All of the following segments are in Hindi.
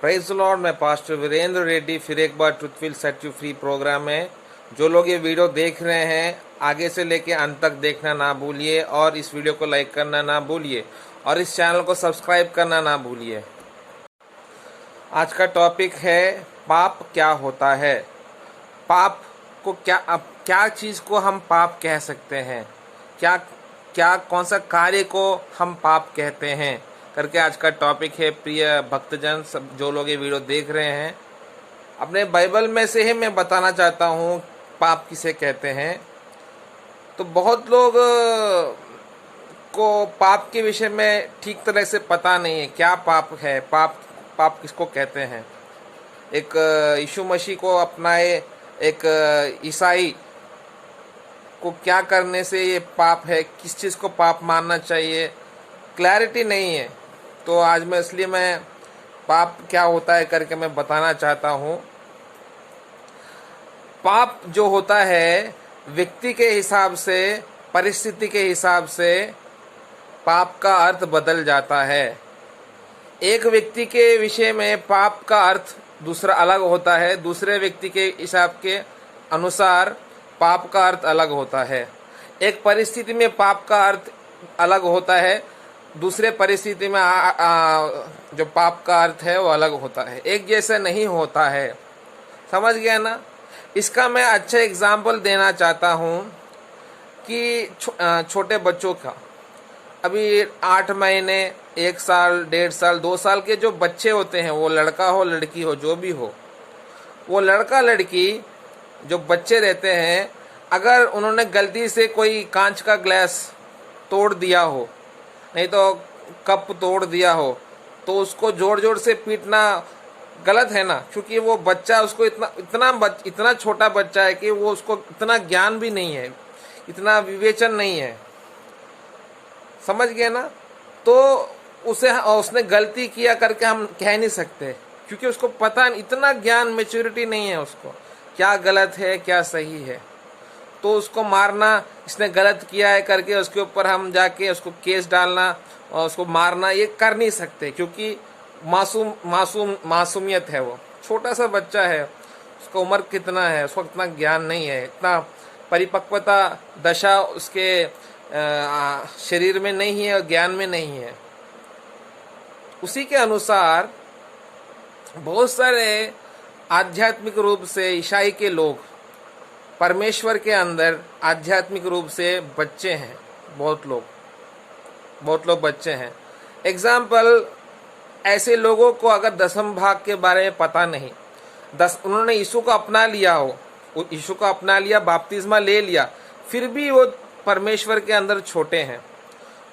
Praise lord. मैं पास्टर वीरेंद्र रेड्डी फिर एक बार truth will set you free program में। जो लोग ये वीडियो देख रहे हैं आगे से लेके अंत तक देखना ना भूलिए और इस वीडियो को लाइक करना ना भूलिए और इस चैनल को सब्सक्राइब करना ना भूलिए। आज का टॉपिक है पाप क्या होता है। पाप को क्या चीज़ को हम पाप कह सकते हैं, क्या क्या कौन सा कार्य को हम पाप कहते हैं करके आज का टॉपिक है। प्रिय भक्तजन, सब जो लोग ये वीडियो देख रहे हैं, अपने बाइबल में से ही मैं बताना चाहता हूँ पाप किसे कहते हैं। तो बहुत लोग को पाप के विषय में ठीक तरह से पता नहीं है क्या पाप है, पाप किसको कहते हैं। एक यीशु मसीह को अपनाए एक ईसाई को क्या करने से ये पाप है, किस चीज़ को पाप मानना चाहिए, क्लैरिटी नहीं है। तो आज मैं पाप क्या होता है करके मैं बताना चाहता हूँ। पाप जो होता है व्यक्ति के हिसाब से, परिस्थिति के हिसाब से पाप का अर्थ बदल जाता है। एक व्यक्ति के विषय में पाप का अर्थ दूसरा अलग होता है, दूसरे व्यक्ति के हिसाब के अनुसार पाप का अर्थ अलग होता है। एक परिस्थिति में पाप का अर्थ अलग होता है, दूसरे परिस्थिति में जो पाप का अर्थ है वो अलग होता है, एक जैसा नहीं होता है। समझ गया ना। इसका मैं अच्छा एग्जाम्पल देना चाहता हूँ कि छोटे बच्चों का, अभी 8 महीने, 1 साल, 1.5 साल, 2 साल के जो बच्चे होते हैं, वो लड़का हो लड़की हो जो भी हो, वो लड़का लड़की जो बच्चे रहते हैं, अगर उन्होंने गलती से कोई कांच का ग्लास तोड़ दिया हो, नहीं तो कप तोड़ दिया हो, तो उसको जोर जोर से पीटना गलत है ना। क्योंकि वो बच्चा, उसको इतना छोटा बच्चा है कि वो उसको इतना ज्ञान भी नहीं है, इतना विवेचन नहीं है। समझ गए ना। तो उसने गलती किया करके हम कह नहीं सकते, क्योंकि उसको पता नहीं, इतना ज्ञान, मैच्योरिटी नहीं है उसको, क्या गलत है क्या सही है। तो उसको मारना, इसने गलत किया है करके उसके ऊपर हम जाके उसको केस डालना और उसको मारना, ये कर नहीं सकते। क्योंकि मासूमियत है, वो छोटा सा बच्चा है, उसका उम्र कितना है, उसको इतना ज्ञान नहीं है, इतना परिपक्वता दशा उसके शरीर में नहीं है और ज्ञान में नहीं है। उसी के अनुसार बहुत सारे आध्यात्मिक रूप से ईसाई के लोग परमेश्वर के अंदर आध्यात्मिक रूप से बच्चे हैं। बहुत लोग बच्चे हैं। एग्जाम्पल, ऐसे लोगों को अगर दसम भाग के बारे में पता नहीं, उन्होंने यीशु को अपना लिया हो, यीशु को अपना लिया, बपतिस्मा ले लिया, फिर भी वो परमेश्वर के अंदर छोटे हैं।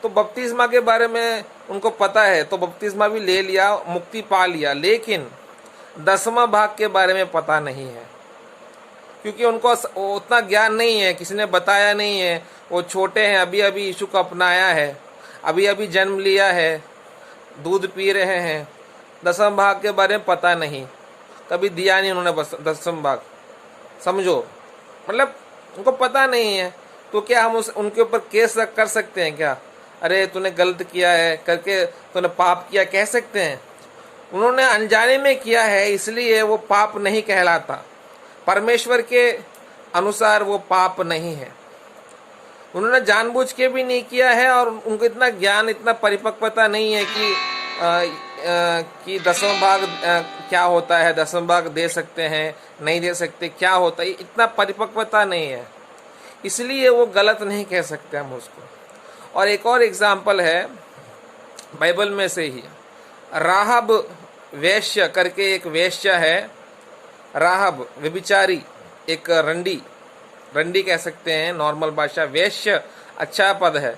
तो बपतिस्मा के बारे में उनको पता है, तो बपतिस्मा भी ले लिया, मुक्ति पा लिया, लेकिन 10वां भाग के बारे में पता नहीं है, क्योंकि उनको उतना ज्ञान नहीं है, किसी ने बताया नहीं है। वो छोटे हैं, अभी अभी यीशु को अपनाया है, अभी अभी जन्म लिया है, दूध पी रहे हैं, 10वां भाग के बारे में पता नहीं, कभी दिया नहीं उन्होंने 10वां भाग। समझो, मतलब उनको पता नहीं है। तो क्या हम उनके ऊपर केस कर सकते हैं क्या? अरे तूने गलत किया है करके, तूने पाप किया, कह सकते हैं? उन्होंने अनजाने में किया है, इसलिए वो पाप नहीं कहलाता। परमेश्वर के अनुसार वो पाप नहीं है। उन्होंने जानबूझ के भी नहीं किया है और उनको इतना ज्ञान, इतना परिपक्वता नहीं है कि 10वां भाग क्या होता है, 10वां भाग दे सकते हैं नहीं दे सकते, क्या होता है, इतना परिपक्वता नहीं है, इसलिए वो गलत नहीं कह सकते हम उसको। और एक और एग्जाम्पल है बाइबल में से ही, राहब वेश्या करके एक वेश्या है, राहब व्यभिचारी, एक रंडी कह सकते हैं नॉर्मल भाषा, वेश्य अच्छा पद है।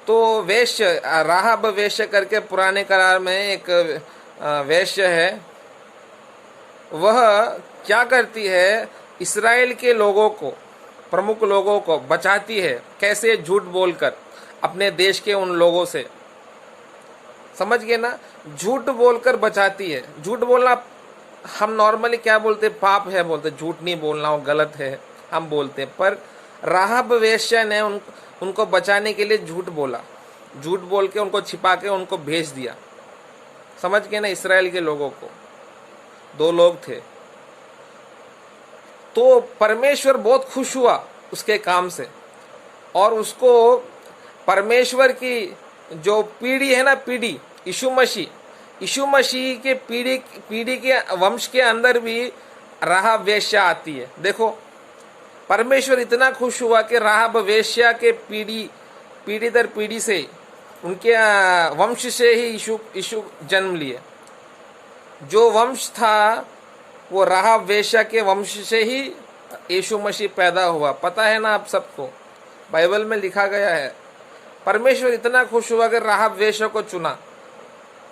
तो वेश्य, राहब वेश्य करके पुराने करार में एक वेश्य है। वह क्या करती है, इस्राएल के लोगों को, प्रमुख लोगों को बचाती है। कैसे? झूठ बोलकर अपने देश के उन लोगों से। समझ गए ना। झूठ बोलकर बचाती है। झूठ बोलना हम नॉर्मली क्या बोलते, पाप है बोलते, झूठ नहीं बोलना वो गलत है हम बोलते, पर राहब वेश्या ने उनको बचाने के लिए झूठ बोला, झूठ बोल के उनको छिपा के उनको भेज दिया। समझ गए ना, इसराइल के लोगों को 2 लोग थे। तो परमेश्वर बहुत खुश हुआ उसके काम से, और उसको परमेश्वर की जो पीढ़ी है ना, पीढ़ी यीशु मसीह के पीढ़ी के वंश के अंदर भी राहाब वेश्या आती है। देखो, परमेश्वर इतना खुश हुआ कि राहाब वेश्या के पीढ़ी दर पीढ़ी से, उनके वंश से ही यीशु जन्म लिए। जो वंश था वो राहाब वेश्या के वंश से ही यीशु मसीह पैदा हुआ। पता है ना आप सबको, बाइबल में लिखा गया है। परमेश्वर इतना खुश हुआ कि राहाब वेश्या को चुना।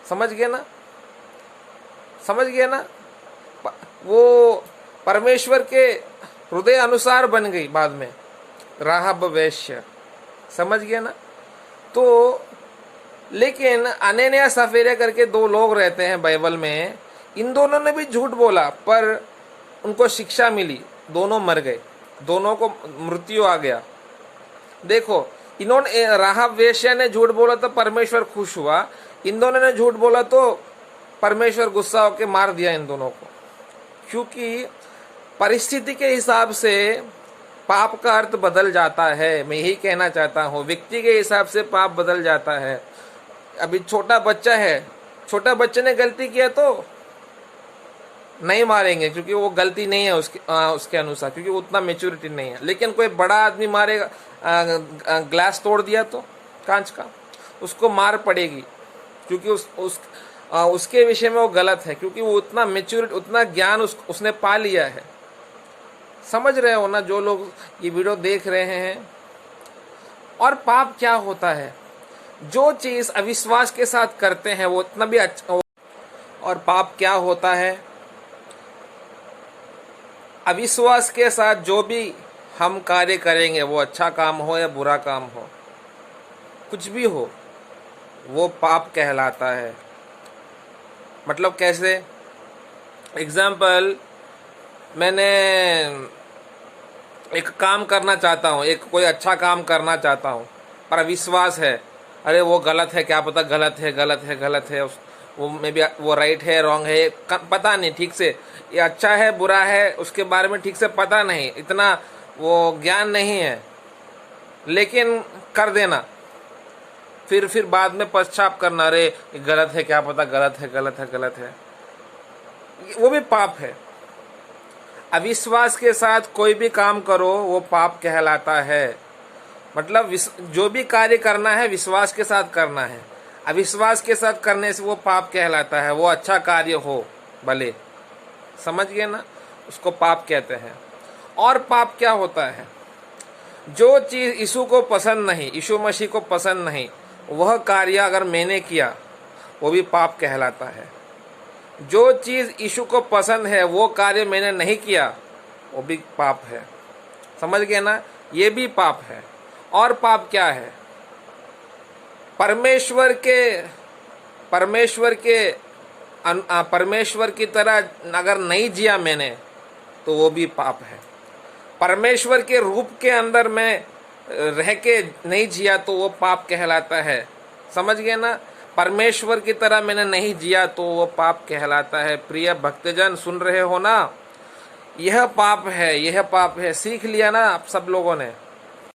समझ गए ना, समझ गए ना, वो परमेश्वर के हृदय अनुसार बन गई बाद में राहाब वेश्या। समझ गए ना। तो लेकिन अननिया सफीरा करके 2 लोग रहते हैं बाइबल में। इन दोनों ने भी झूठ बोला, पर उनको शिक्षा मिली, दोनों मर गए, दोनों को मृत्यु आ गया। देखो, इन्होंने राहाब वेश्या ने झूठ बोला तो परमेश्वर खुश हुआ, इन दोनों ने झूठ बोला तो परमेश्वर गुस्सा होकर मार दिया इन दोनों को। क्योंकि परिस्थिति के हिसाब से पाप का अर्थ बदल जाता है। मैं यही कहना चाहता हूँ, व्यक्ति के हिसाब से पाप बदल जाता है। अभी छोटा बच्चा है, छोटा बच्चे ने गलती किया तो नहीं मारेंगे, क्योंकि वो गलती नहीं है उसके अनुसार, क्योंकि उतना मेच्योरिटी नहीं है। लेकिन कोई बड़ा आदमी मारेगा, ग्लास तोड़ दिया तो कांच का, उसको मार पड़ेगी, क्योंकि उसके विषय में वो गलत है, क्योंकि वो उतना मेच्योरिटी, उतना ज्ञान उसने पा लिया है। समझ रहे हो ना जो लोग ये वीडियो देख रहे हैं। और पाप क्या होता है? जो चीज अविश्वास के साथ करते हैं वो उतना भी अच्छा। और पाप क्या होता है? अविश्वास के साथ जो भी हम कार्य करेंगे, वो अच्छा काम हो या बुरा काम हो, कुछ भी हो, वो पाप कहलाता है। मतलब कैसे? एग्जाम्पल, मैंने एक काम करना चाहता हूँ, एक कोई अच्छा काम करना चाहता हूँ, पर अविश्वास है, अरे वो गलत है, क्या पता गलत है, वो मे बी वो राइट है, रॉन्ग है, पता नहीं ठीक से, ये अच्छा है बुरा है उसके बारे में ठीक से पता नहीं, इतना वो ज्ञान नहीं है, लेकिन कर देना, फिर बाद में पश्चाताप करना, अरे गलत है, क्या पता गलत है, वो भी पाप है। अविश्वास के साथ कोई भी काम करो वो पाप कहलाता है। मतलब जो भी कार्य करना है विश्वास के साथ करना है, अविश्वास के साथ करने से वो पाप कहलाता है, वो अच्छा कार्य हो भले। समझ गए ना, उसको पाप कहते हैं। और पाप क्या होता है? जो चीज़ यीशु को पसंद नहीं, यीशु मसीह को पसंद नहीं, वह कार्य अगर मैंने किया वो भी पाप कहलाता है। जो चीज़ यीशु को पसंद है वो कार्य मैंने नहीं किया वो भी पाप है। समझ गए ना, ये भी पाप है। और पाप क्या है? परमेश्वर की तरह अगर नहीं जिया मैंने तो वो भी पाप है। परमेश्वर के रूप के अंदर मैं रह के नहीं जिया तो वो पाप कहलाता है। समझ गए ना, परमेश्वर की तरह मैंने नहीं जिया तो वो पाप कहलाता है। प्रिय भक्तजन, सुन रहे हो ना, यह पाप है, यह पाप है। सीख लिया ना आप सब लोगों ने।